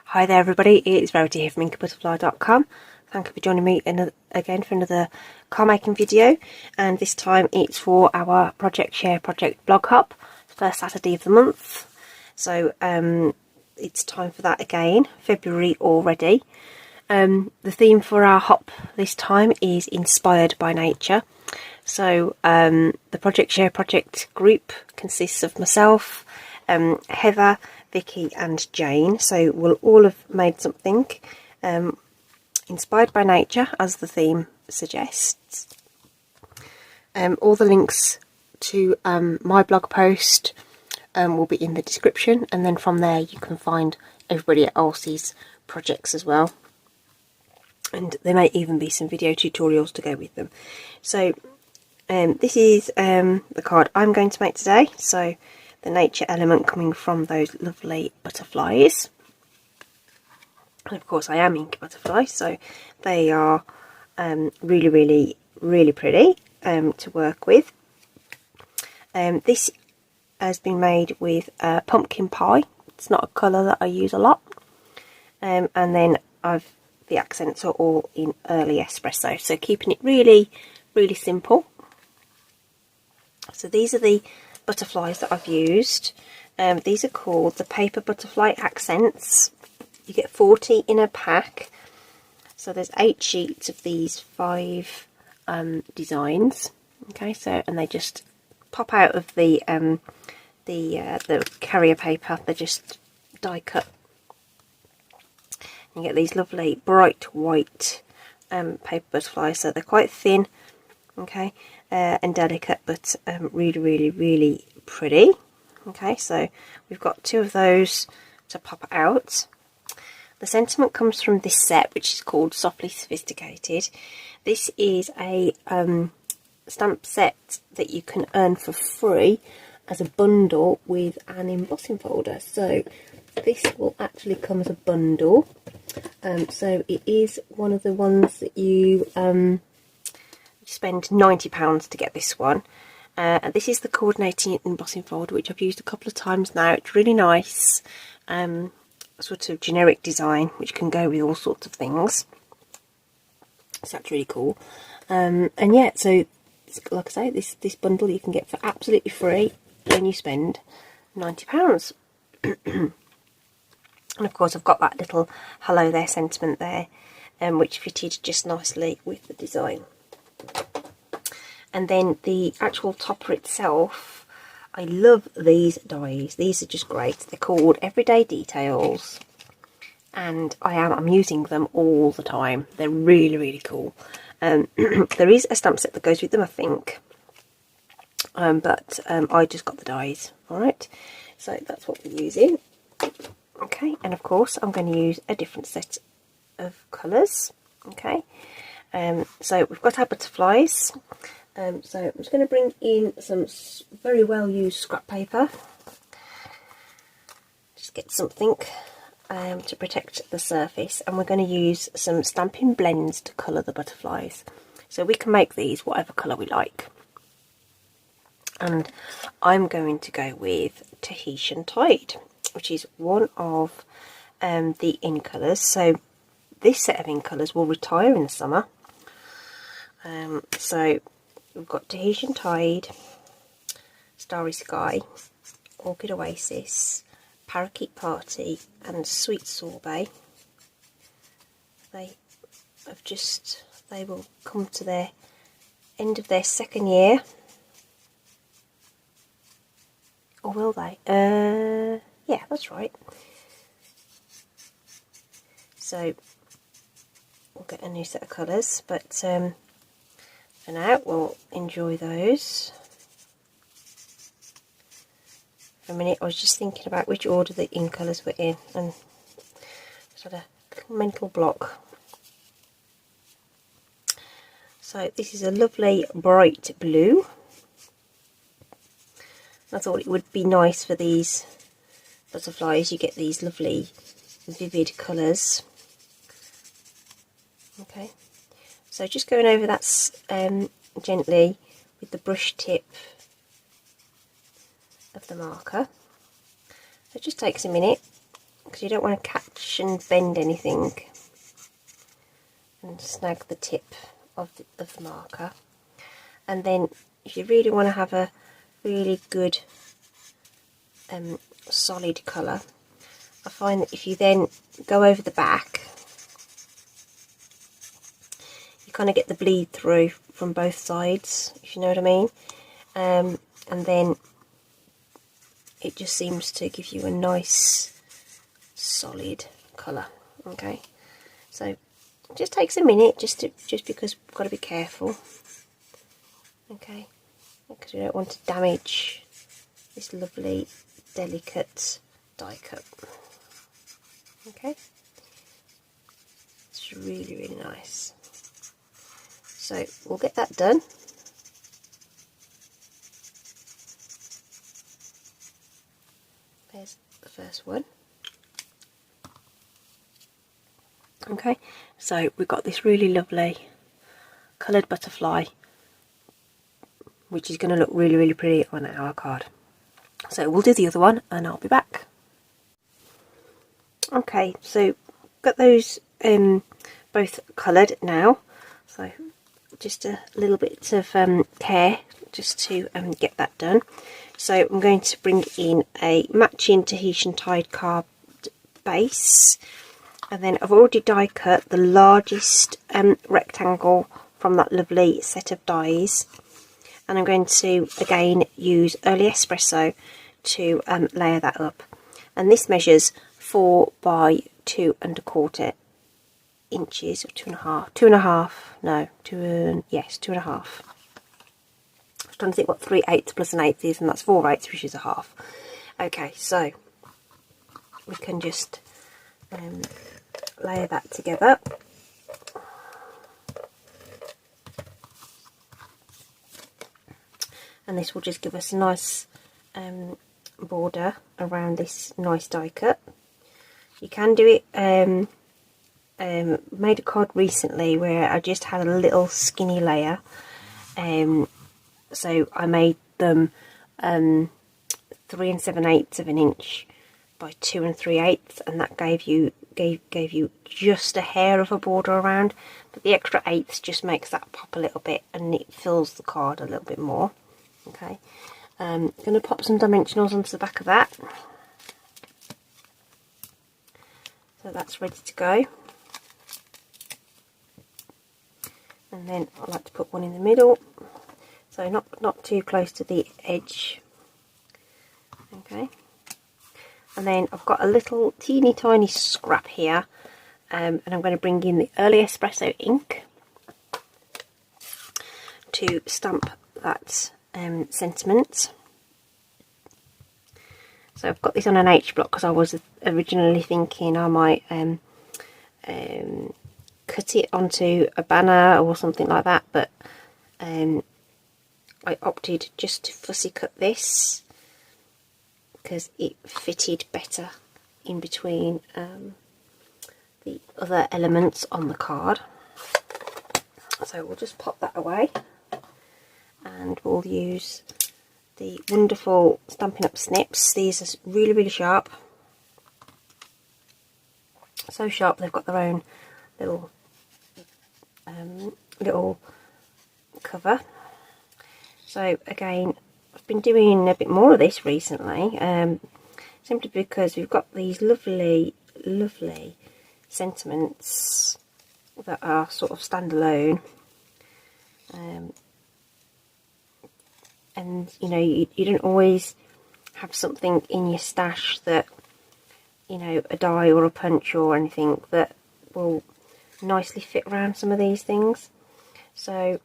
Hi there everybody, it's Verity here from inkybutterfly.com. Thank you for joining me again for another card making video, and this time it's for our Project Share Project blog hop, first Saturday of the month. So it's time for that again, February already. The theme for our hop this time is inspired by nature. So the Project Share Project group consists of myself, Heather, Vicky and Jane, so we'll all have made something inspired by nature as the theme suggests. All the links to my blog post will be in the description, and then from there you can find everybody else's projects as well, and there may even be some video tutorials to go with them. So this is the card I'm going to make today, so the nature element coming from those lovely butterflies. And of course I am Inky Butterfly, so they are really pretty to work with. This has been made with pumpkin pie. It's not a colour that I use a lot. And then the accents are all in early espresso, so keeping it really simple. So these are the butterflies that I've used. These are called the paper butterfly accents. You get 40 in a pack, so there's 8 sheets of these 5 designs. Okay, so and they just pop out of the carrier paper. They're just die cut. You get these lovely bright white paper butterflies, so they're quite thin, okay, and delicate, but really pretty. Okay, so we've got 2 of those to pop out. The sentiment comes from this set, which is called Softly Sophisticated. This is a stamp set that you can earn for free as a bundle with an embossing folder. So this will actually come as a bundle. So it is one of the ones that you spend £90 to get this one. And this is the coordinating embossing folder, which I've used a couple of times now. It's really nice, sort of generic design, which can go with all sorts of things. So that's really cool. And yeah, so like I say, this bundle you can get for absolutely free when you spend £90. And of course I've got that little hello there sentiment there, which fitted just nicely with the design. And then the actual topper itself, I love these dies. These are just great. They're called Everyday Details, and I'm using them all the time. They're really cool. There is a stamp set that goes with them, I think, but I just got the dies. Alright, so that's what we're using. Okay, and of course I'm going to use a different set of colours. Okay, so we've got our butterflies. So I'm just going to bring in some very well used scrap paper. Just get something to protect the surface, and we're going to use some Stampin' blends to colour the butterflies. So we can make these whatever colour we like. And I'm going to go with Tahitian Tide, which is one of the in colours. So this set of in colours will retire in the summer. So we've got Tahitian Tide, Starry Sky, Orchid Oasis, Parakeet Party and Sweet Sorbet. They will come to their end of their second year. Or will they? Yeah, that's right. So we'll get a new set of colours, but for now we'll enjoy those. For a minute I was just thinking about which order the in colours were in, and just had a little mental block. So this is a lovely bright blue. I thought it would be nice for these butterflies. You get these lovely vivid colours. Okay, so just going over that gently with the brush tip of the marker. So it just takes a minute because you don't want to catch and bend anything and snag the tip of the marker. And then if you really want to have a really good solid colour, I find that if you then go over the back, you kind of get the bleed through from both sides, if you know what I mean. And then it just seems to give you a nice solid colour. Okay, so it just takes a minute, just because we've got to be careful. Okay, because we don't want to damage this lovely delicate die cut. Okay, it's really, really nice. So we'll get that done. There's the first one. Okay, so we've got this really lovely coloured butterfly, which is going to look really, really pretty on our card. So we'll do the other one and I'll be back. Okay, so got those both coloured now, so just a little bit of care just to get that done. So I'm going to bring in a matching Tahitian tied card base, and then I've already die cut the largest rectangle from that lovely set of dies, and I'm going to again use early espresso to layer that up. And this measures 4 by 2 1/4 inches, or 2.5, no, 2, yes, 2.5. I was trying to think what 3/8 plus an eighth is, and that's 4/8, which is a half. Okay, so we can just layer that together. And this will just give us a nice border around this nice die cut. You can do it, made a card recently where I just had a little skinny layer, so I made them 3 7/8 of an inch by 2 3/8, and that gave you just a hair of a border around, but the extra eighths just makes that pop a little bit and it fills the card a little bit more. Okay, I'm going to pop some dimensionals onto the back of that, so that's ready to go. And then I like to put one in the middle, so not too close to the edge. Okay, and then I've got a little teeny tiny scrap here, and I'm going to bring in the early espresso ink to stamp that sentiment. So I've got this on an H block because I was originally thinking I might cut it onto a banner or something like that, but I opted just to fussy cut this because it fitted better in between the other elements on the card. So we'll just pop that away, and we'll use the wonderful Stampin Up snips. These are really, really sharp. So sharp they've got their own little cover. So again, I've been doing a bit more of this recently, simply because we've got these lovely, lovely sentiments that are sort of standalone. And you know, you don't always have something in your stash that, you know, a die or a punch or anything that will nicely fit around some of these things. So,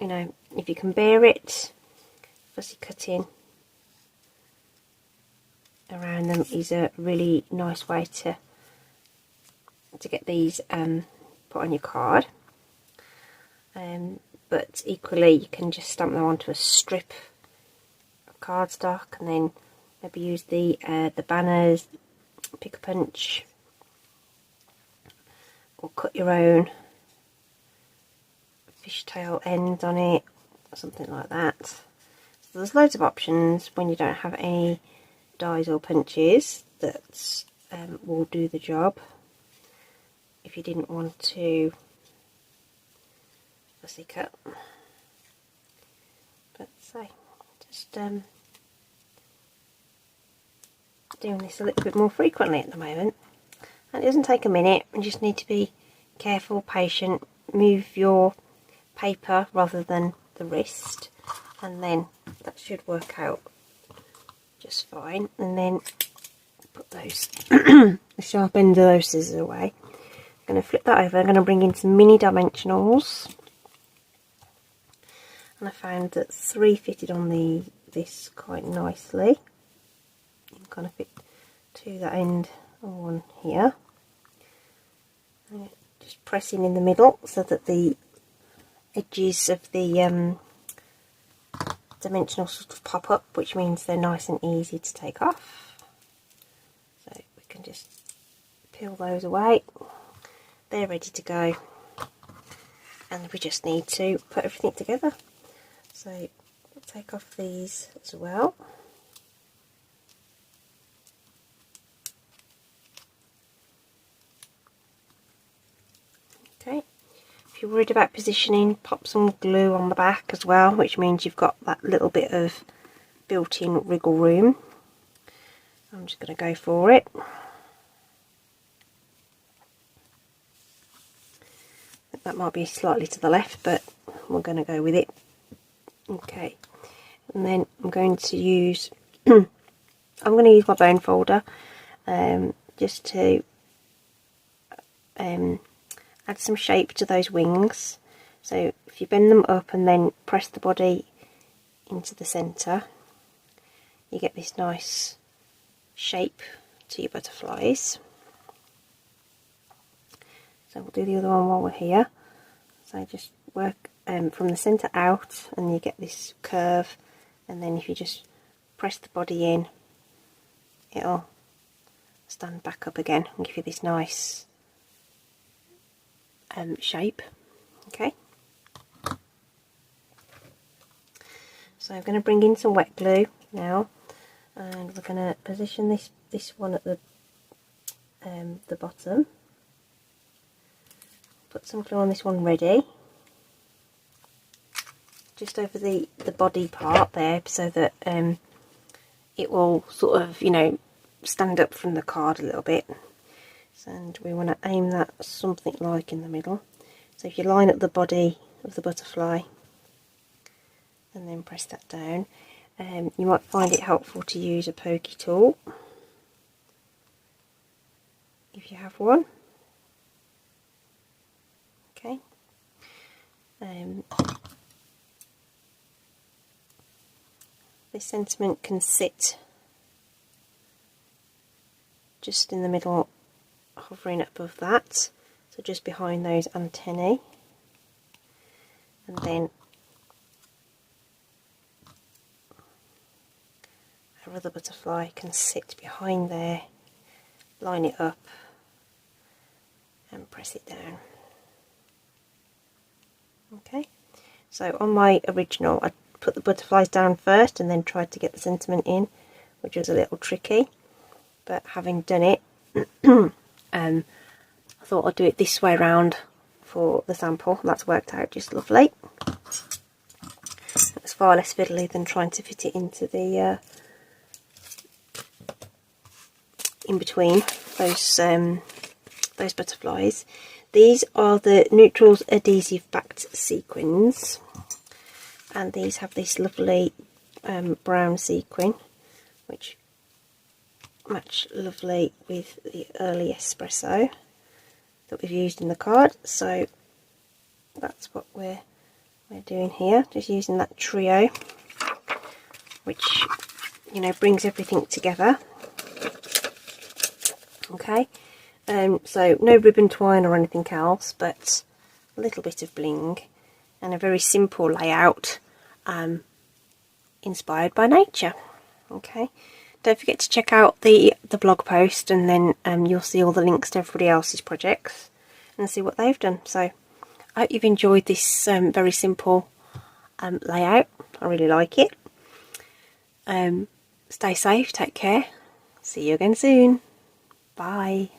you know, if you can bear it, fussy cutting around them is a really nice way to get these put on your card. But equally, you can just stamp them onto a strip of cardstock, and then maybe use the banners, pick a punch, or cut your own fishtail end on it, or something like that. So there's loads of options when you don't have any dies or punches that will do the job if you didn't want to fussy cut. But say, just doing this a little bit more frequently at the moment, and it doesn't take a minute. You just need to be careful, patient, move your paper rather than the wrist, and then that should work out just fine. And then put those the sharp end of those scissors away. I'm going to flip that over. I'm going to bring in some mini dimensionals, and I found that 3 fitted on this quite nicely. You can kind of fit to that end on one here. And just pressing in the middle so that the edges of the dimensional sort of pop up, which means they're nice and easy to take off. So we can just peel those away. They're ready to go, and we just need to put everything together. So we'll take off these as well. Okay, if you're worried about positioning, pop some glue on the back as well, which means you've got that little bit of built-in wriggle room. I'm just going to go for it. That might be slightly to the left, but we're going to go with it. Okay, and then I'm going to use I'm going to use my bone folder just to add some shape to those wings. So if you bend them up and then press the body into the centre, you get this nice shape to your butterflies. So we'll do the other one while we're here. So just work from the centre out, and you get this curve, and then if you just press the body in, it'll stand back up again and give you this nice shape. Okay, so I'm going to bring in some wet glue now, and we're going to position this one at the bottom. Put some glue on this one ready, just over the body part there, so that it will sort of, you know, stand up from the card a little bit. And we want to aim that something like in the middle. So if you line up the body of the butterfly and then press that down, you might find it helpful to use a pokey tool if you have one. Okay. This sentiment can sit just in the middle, hovering above that, so just behind those antennae, and then our other butterfly can sit behind there, line it up and press it down. Okay, so on my original I put the butterflies down first and then tried to get the sentiment in, which was a little tricky, but having done it I thought I'd do it this way around for the sample. That's worked out just lovely. It's far less fiddly than trying to fit it into the in between those butterflies. These are the Neutrals adhesive backed sequins, and these have this lovely brown sequin which match lovely with the early espresso that we've used in the card. So that's what we're doing here, just using that trio, which, you know, brings everything together. Okay, so no ribbon twine or anything else, but a little bit of bling and a very simple layout inspired by nature. Okay, don't forget to check out the blog post, and then you'll see all the links to everybody else's projects and see what they've done. So I hope you've enjoyed this very simple layout. I really like it. Stay safe, take care, see you again soon. Bye.